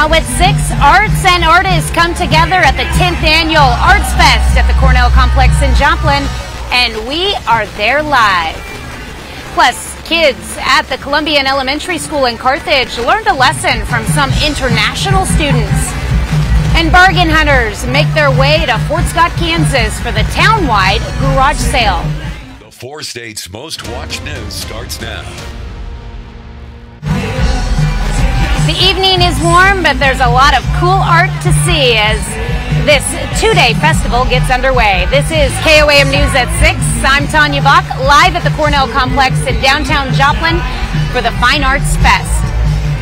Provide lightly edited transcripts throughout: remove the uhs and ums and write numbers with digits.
Now at 6, arts and artists come together at the 10th Annual Arts Fest at the Cornell Complex in Joplin, and we are there live. Plus, kids at the Columbian Elementary School in Carthage learned a lesson from some international students. And bargain hunters make their way to Fort Scott, Kansas for the town-wide garage sale. The 4 states' most watched news starts now. The evening is warm, but there's a lot of cool art to see as this 2-day festival gets underway. This is KOAM News at 6. I'm Tanya Bach, live at the Cornell Complex in downtown Joplin for the Fine Arts Fest.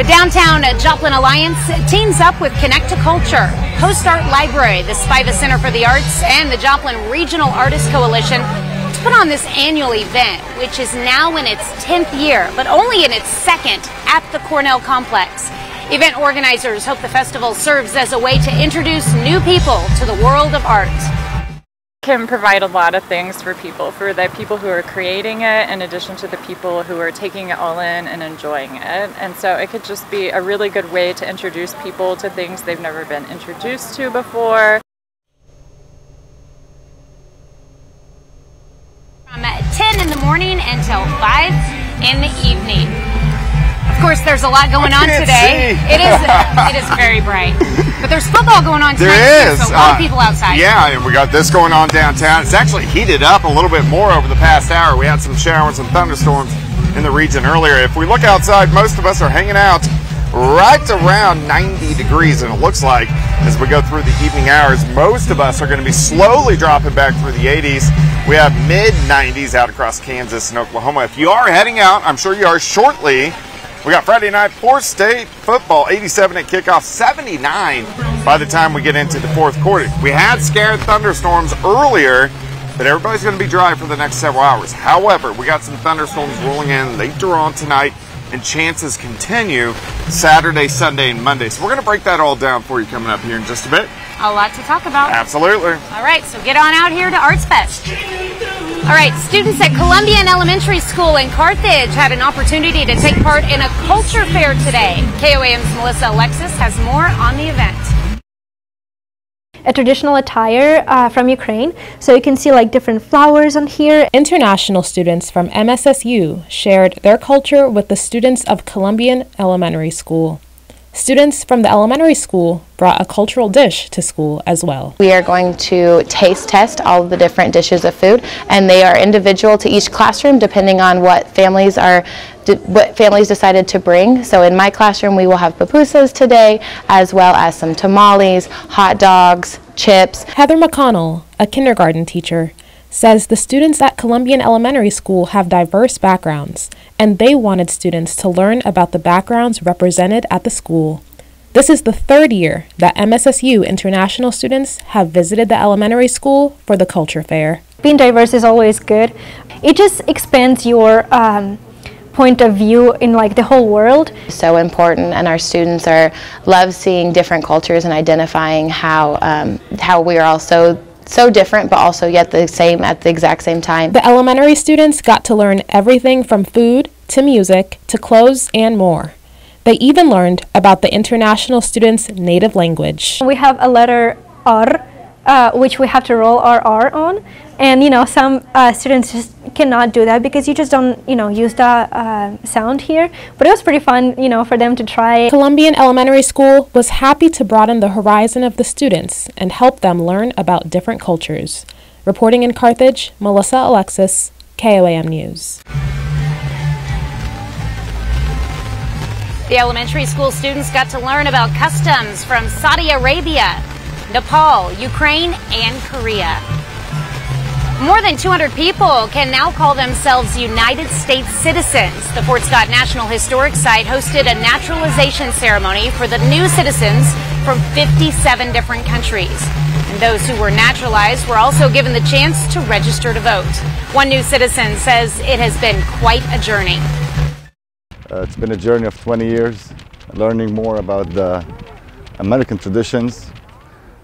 The Downtown Joplin Alliance teams up with Connect to Culture, Post Art Library, the Spiva Center for the Arts, and the Joplin Regional Artists Coalition to put on this annual event, which is now in its 10th year, but only in its 2nd at the Cornell Complex. Event organizers hope the festival serves as a way to introduce new people to the world of art. Can provide a lot of things for the people who are creating it, in addition to the people who are taking it all in and enjoying it. And so it could just be a really good way to introduce people to things they've never been introduced to before. From 10 in the morning until 5 in the evening. Of course, there's a lot going on today. It is very bright. But there's football going on tonight. There is. So a lot of people outside. Yeah, and we got this going on downtown. It's actually heated up a little bit more over the past hour. We had some showers and thunderstorms in the region earlier. If we look outside, most of us are hanging out right around 90 degrees, and it looks like as we go through the evening hours, most of us are going to be slowly dropping back through the 80s. We have mid-90s out across Kansas and Oklahoma. If you are heading out, I'm sure you are shortly, we got Friday night 4-state football, 87 at kickoff, 79 by the time we get into the fourth quarter. We had scared thunderstorms earlier, but everybody's going to be dry for the next several hours. However, we got some thunderstorms rolling in later on tonight, and chances continue Saturday, Sunday, and Monday. So we're going to break that all down for you coming up here in just a bit. A lot to talk about. Absolutely. All right, so get on out here to Arts Fest. All right, students at Columbian Elementary School in Carthage had an opportunity to take part in a culture fair today. KOAM's Melissa Alexis has more on the event. A traditional attire from Ukraine, so you can see like different flowers on here. International students from MSSU shared their culture with the students of Columbian Elementary School. Students from the elementary school brought a cultural dish to school as well. We are going to taste test all of the different dishes of food, and they are individual to each classroom depending on what families decided to bring. So in my classroom we will have pupusas today, as well as some tamales, hot dogs, chips. Heather McConnell, a kindergarten teacher, says the students at Columbian Elementary School have diverse backgrounds, and they wanted students to learn about the backgrounds represented at the school. This is the 3rd year that MSSU international students have visited the elementary school for the culture fair. Being diverse is always good. It just expands your point of view in like the whole world. So important, and our students love seeing different cultures and identifying how we are all so different, but also yet the same at the exact same time. The elementary students got to learn everything from food to music to clothes and more. They even learned about the international students' native language. We have a letter R, which we have to roll our R on, and some students just cannot do that because you just don't use that sound here. But it was pretty fun for them to try. Columbian Elementary School was happy to broaden the horizon of the students and help them learn about different cultures. Reporting in Carthage, Melissa Alexis, KOAM News. The elementary school students got to learn about customs from Saudi Arabia, Nepal, Ukraine, and Korea. More than 200 people can now call themselves United States citizens. The Fort Scott National Historic Site hosted a naturalization ceremony for the new citizens from 57 different countries. And those who were naturalized were also given the chance to register to vote. One new citizen says it has been quite a journey. It's been a journey of 20 years, learning more about the American traditions,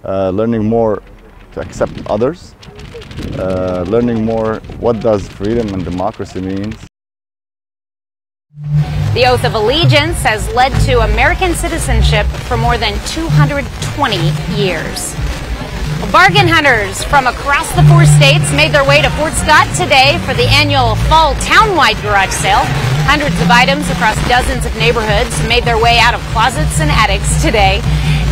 learning more to accept others, learning more what does freedom and democracy means. The oath of allegiance has led to American citizenship for more than 220 years. Bargain hunters from across the 4 states made their way to Fort Scott today for the annual fall townwide garage sale. Hundreds of items across dozens of neighborhoods made their way out of closets and attics today.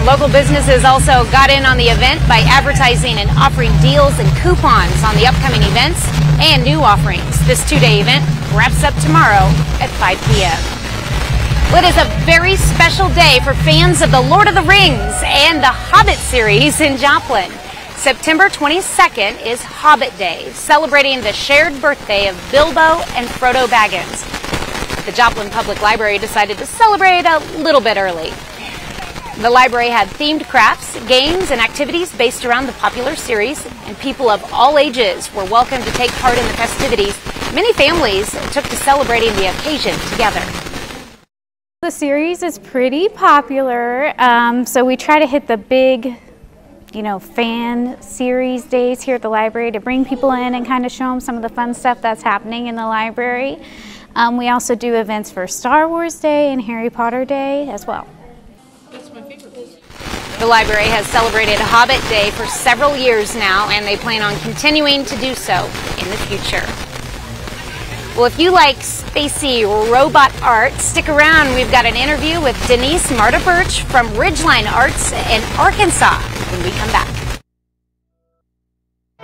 Local businesses also got in on the event by advertising and offering deals and coupons on the upcoming events and new offerings. This 2-day event wraps up tomorrow at 5 p.m. Well, it is a very special day for fans of The Lord of the Rings and the Hobbit series in Joplin. September 22nd is Hobbit Day, celebrating the shared birthday of Bilbo and Frodo Baggins. The Joplin Public Library decided to celebrate a little bit early. The library had themed crafts, games, and activities based around the popular series, and people of all ages were welcome to take part in the festivities. Many families took to celebrating the occasion together. The series is pretty popular, so we try to hit the big, fan series days here at the library to bring people in and kind of show them some of the fun stuff that's happening in the library. We also do events for Star Wars Day and Harry Potter Day as well. The library has celebrated Hobbit Day for several years now, and they plan on continuing to do so in the future. Well, if you like spacey robot art, stick around. We've got an interview with Denise Marta-Birch from Ridgeline Arts in Arkansas when we come back.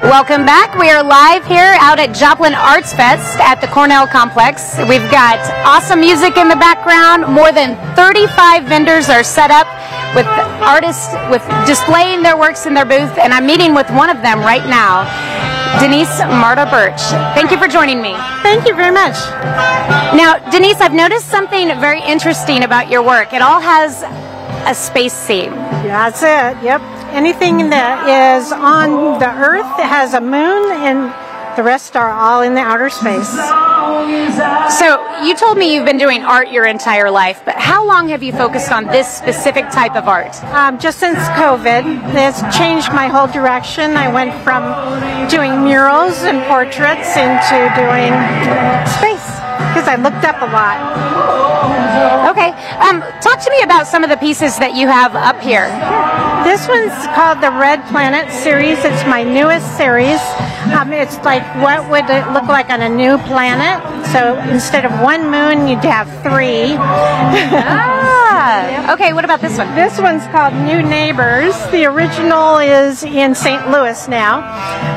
Welcome back. We are live here out at Joplin Arts Fest at the Cornell Complex. We've got awesome music in the background. More than 35 vendors are set up with artists displaying their works in their booth, and I'm meeting with one of them right now. Denise Marta-Birch, thank you for joining me. Thank you very much. Now, Denise, I've noticed something very interesting about your work. It all has a space theme. That's it, yep. Anything that is on the Earth has a moon, and the rest are all in the outer space. So, you told me you've been doing art your entire life, but how long have you focused on this specific type of art? Just since COVID. It's changed my whole direction. I went from doing murals and portraits into doing space, because I looked up a lot. Okay, talk to me about some of the pieces that you have up here. This one's called the Red Planet series. It's my newest series. It's like, what would it look like on a new planet? So instead of one moon, you'd have 3. Okay, what about this one? This one's called New Neighbors. The original is in St. Louis now,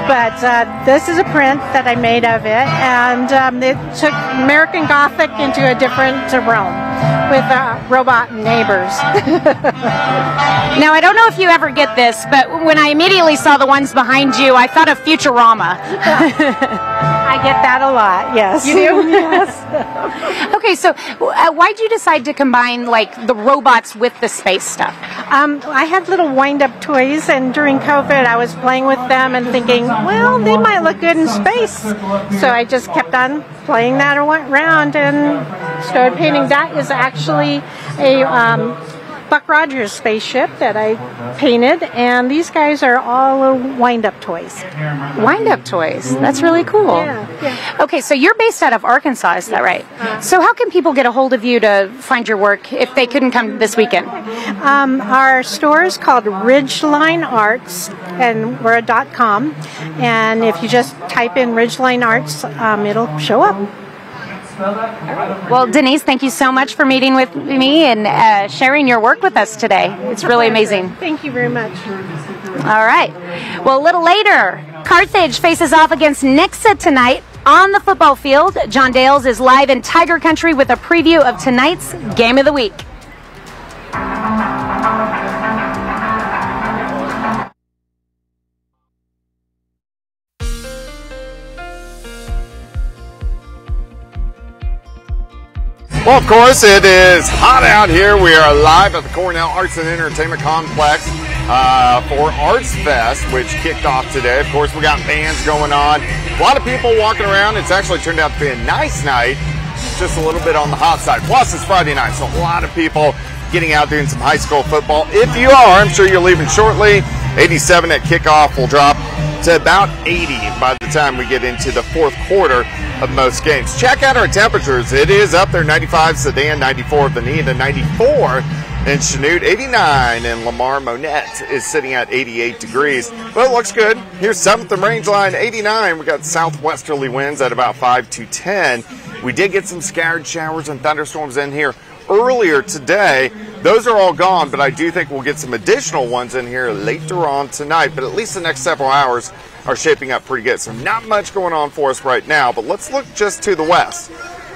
but this is a print that I made of it, and it took American Gothic into a different realm with robot neighbors. Now, I don't know if you ever get this, but when I immediately saw the ones behind you, I thought of Futurama. I get that a lot, yes. You do? Yes. Okay, so why'd you decide to combine like the robots with the space stuff? I had little wind-up toys, and during COVID I was playing with them and thinking, well, they might look good in space. So I just kept on playing that around and started painting. That is actually a Buck Rogers spaceship that I painted, and these guys are all wind-up toys. Wind-up toys? That's really cool. Yeah. Okay, so you're based out of Arkansas, is that right? So how can people get a hold of you to find your work if they couldn't come this weekend? Our store is called Ridgeline Arts, and we're a .com, and if you just type in Ridgeline Arts, it'll show up. Well, Denise, thank you so much for meeting with me and sharing your work with us today. It's really amazing. Thank you very much. All right. Well, a little later, Carthage faces off against Nixa tonight on the football field. John Dales is live in Tiger Country with a preview of tonight's Game of the Week. Well, of course, it is hot out here. We are live at the Cornell Arts and Entertainment Complex for Arts Fest, which kicked off today. Of course, we got bands going on. A lot of people walking around. It's actually turned out to be a nice night, just a little bit on the hot side. Plus, it's Friday night, so a lot of people getting out doing some high school football. If you are, I'm sure you're leaving shortly. 87 at kickoff will drop to about 80 by the time we get into the fourth quarter of most games. Check out our temperatures. It is up there, 95 Sedan, 94 Bonita, 94 in Chanute, 89 in Lamar. Monette is sitting at 88 degrees. Well, it looks good. Here's 7th and Rangeline, 89. We got southwesterly winds at about 5 to 10. We did get some scattered showers and thunderstorms in here earlier today. Those are all gone, but I do think we'll get some additional ones in here later on tonight. But at least the next several hours are shaping up pretty good. So not much going on for us right now, but let's look just to the west.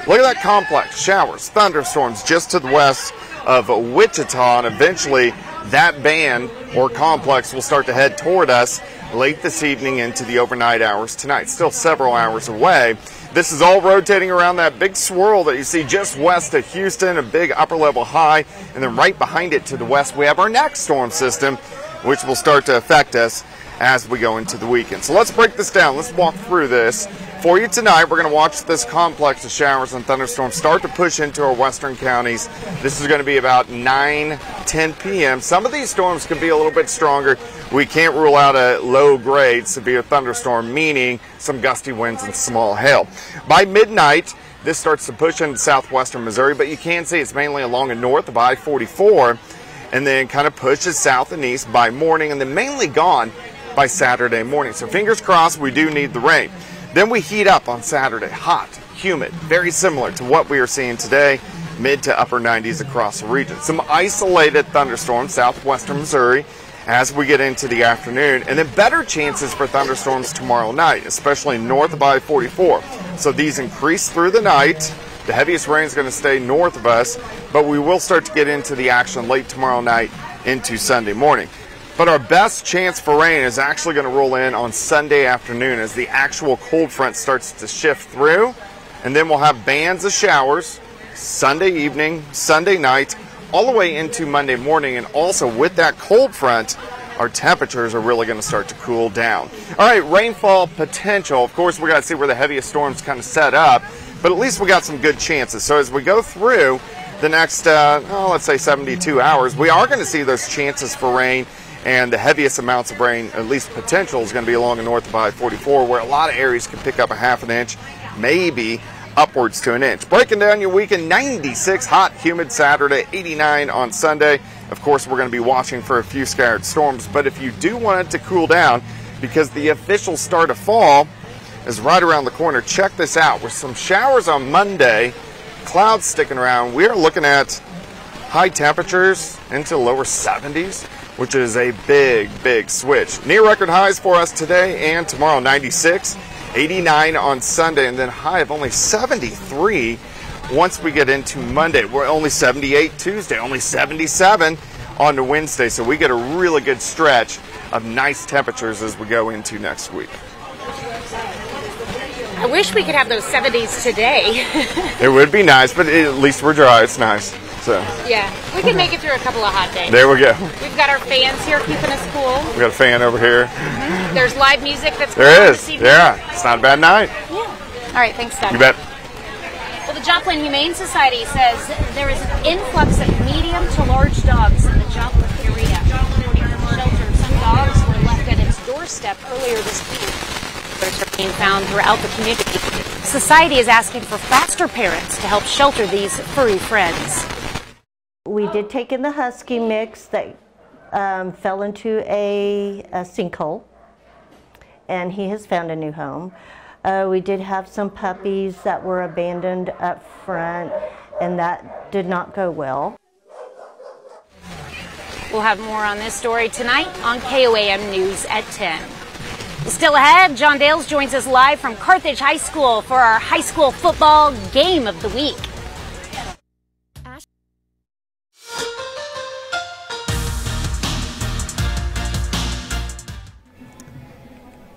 Look at that complex. Showers, thunderstorms just to the west of Wichita, and eventually that band or complex will start to head toward us late this evening into the overnight hours tonight. Still several hours away. This is all rotating around that big swirl that you see just west of Houston, a big upper level high, and then right behind it to the west we have our next storm system, which will start to affect us as we go into the weekend. So let's break this down. Let's walk through this. For you tonight, we're going to watch this complex of showers and thunderstorms start to push into our western counties. This is going to be about 9-10 p.m. Some of these storms can be a little bit stronger. We can't rule out a low-grade severe thunderstorm, meaning some gusty winds and small hail. By midnight, this starts to push into southwestern Missouri, but you can see it's mainly along and north of I-44, and then kind of pushes south and east by morning, and then mainly gone by Saturday morning. So fingers crossed, we do need the rain. Then we heat up on Saturday, hot, humid, very similar to what we are seeing today, mid to upper 90s across the region. Some isolated thunderstorms, southwestern Missouri, as we get into the afternoon, and then better chances for thunderstorms tomorrow night, especially north of I-44. So these increase through the night. The heaviest rain is going to stay north of us, but we will start to get into the action late tomorrow night into Sunday morning. But our best chance for rain is actually going to roll in on Sunday afternoon as the actual cold front starts to shift through. And then we'll have bands of showers Sunday evening, Sunday night, all the way into Monday morning. And also with that cold front, our temperatures are really going to start to cool down. All right, rainfall potential. Of course, we got to see where the heaviest storms kind of set up, but at least we got some good chances. So as we go through the next, let's say 72 hours, we are going to see those chances for rain. And the heaviest amounts of rain, at least potential, is going to be along the north of I-44, where a lot of areas can pick up a half an inch, maybe upwards to an inch. Breaking down your weekend, 96 hot, humid Saturday, 89 on Sunday. Of course, we're going to be watching for a few scattered storms, but if you do want it to cool down, because the official start of fall is right around the corner, check this out. With some showers on Monday, clouds sticking around, we are looking at high temperatures into lower 70s. Which is a big, big switch. Near record highs for us today and tomorrow, 96, 89 on Sunday, and then high of only 73 once we get into Monday. We're only 78 Tuesday, only 77 on to Wednesday, so we get a really good stretch of nice temperatures as we go into next week. I wish we could have those 70s today. It would be nice, but at least we're dry. It's nice. So. Yeah, we can make it through a couple of hot days. There we go. We've got our fans here keeping us cool. We got a fan over here. Mm-hmm. There's live music that's going on this evening. Yeah, it's not a bad night. Yeah. All right, thanks, Doug. You bet. Well, the Joplin Humane Society says there is an influx of medium to large dogs in the Joplin area. According to the shelter, some dogs were left at its doorstep earlier this week. Birds are being found throughout the community. The society is asking for foster parents to help shelter these furry friends. We did take in the husky mix that fell into a sinkhole, and he has found a new home. We did have some puppies that were abandoned up front, and that did not go well. We'll have more on this story tonight on KOAM News at 10. Still ahead, John Dales joins us live from Carthage High School for our high school football game of the week.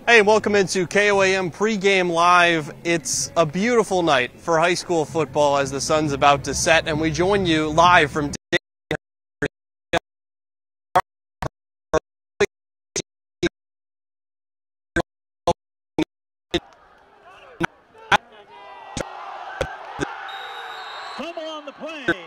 Hey, and welcome into KOAM pregame live. It's a beautiful night for high school football as the sun's about to set, and we join you live from Fumble on the play.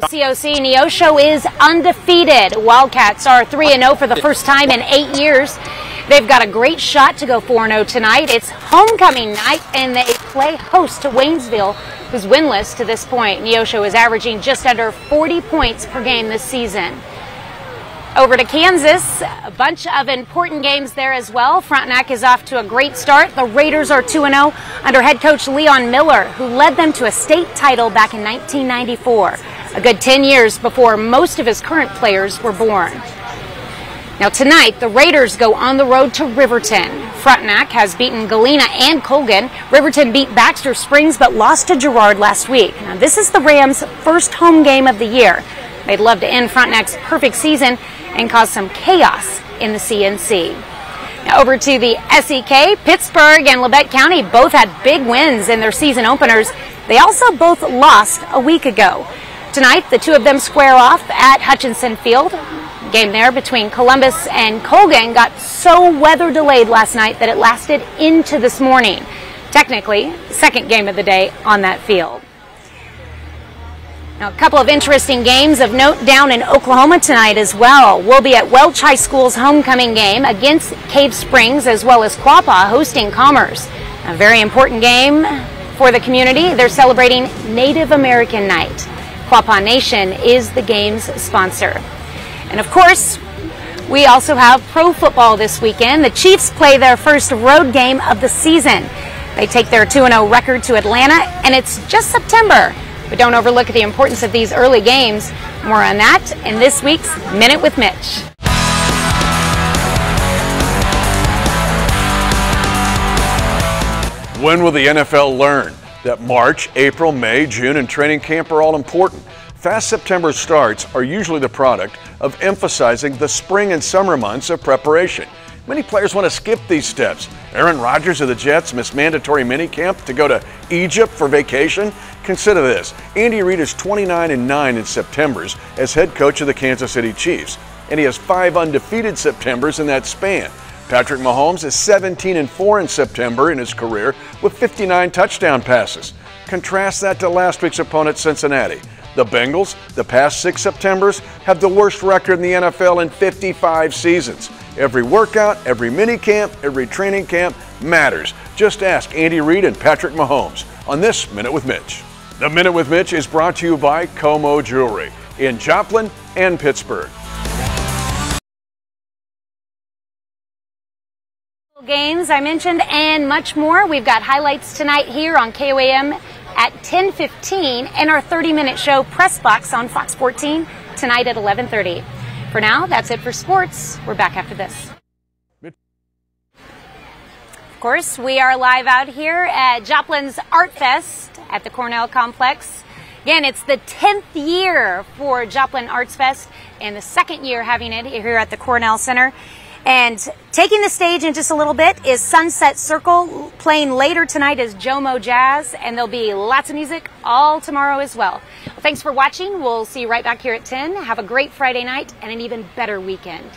COC Neosho is undefeated. Wildcats are 3-0 for the first time in 8 years. They've got a great shot to go 4-0 tonight. It's homecoming night, and they play host to Waynesville, who's winless to this point. Neosho is averaging just under 40 points per game this season. Over to Kansas, a bunch of important games there as well. Frontenac is off to a great start. The Raiders are 2-0 under head coach Leon Miller, who led them to a state title back in 1994, a good 10 years before most of his current players were born. Now tonight, the Raiders go on the road to Riverton. Frontenac has beaten Galena and Colgan. Riverton beat Baxter Springs but lost to Girard last week. Now this is the Rams' first home game of the year. They'd love to end Frontenac's perfect season and cause some chaos in the CNC. Now over to the SEK, Pittsburgh and Labette County both had big wins in their season openers. They also both lost a week ago. Tonight, the two of them square off at Hutchinson Field. Game there between Columbus and Colgan got so weather delayed last night that it lasted into this morning. Technically, second game of the day on that field. Now, a couple of interesting games of note down in Oklahoma tonight as well. We'll be at Welch High School's homecoming game against Cave Springs, as well as Quapaw hosting Commerce. A very important game for the community. They're celebrating Native American Night. Quapaw Nation is the game's sponsor. And of course, we also have pro football this weekend. The Chiefs play their first road game of the season. They take their 2-0 record to Atlanta, and it's just September. But don't overlook the importance of these early games. More on that in this week's Minute with Mitch. When will the NFL learn that March, April, May, June, and training camp are all important? Fast September starts are usually the product of emphasizing the spring and summer months of preparation. Many players want to skip these steps. Aaron Rodgers of the Jets missed mandatory minicamp to go to Egypt for vacation. Consider this. Andy Reid is 29-9 in Septembers as head coach of the Kansas City Chiefs, and he has 5 undefeated Septembers in that span. Patrick Mahomes is 17-4 in September in his career with 59 touchdown passes. Contrast that to last week's opponent, Cincinnati. The Bengals, the past 6 Septembers, have the worst record in the NFL in 55 seasons. Every workout, every minicamp, every training camp matters. Just ask Andy Reid and Patrick Mahomes on this Minute with Mitch. The Minute with Mitch is brought to you by Como Jewelry in Joplin and Pittsburgh. Games I mentioned and much more. We've got highlights tonight here on KOAM at 10:15 and our 30-minute show Press Box on Fox 14 tonight at 11:30. For now, that's it for sports. We're back after this. Of course, we are live out here at Joplin's Art Fest at the Cornell Complex. Again, it's the 10th year for Joplin Arts Fest and the second year having it here at the Cornell Center. And taking the stage in just a little bit is Sunset Circle. Playing later tonight is Jomo Jazz, and there'll be lots of music all tomorrow as well. Thanks for watching. We'll see you right back here at 10. Have a great Friday night and an even better weekend.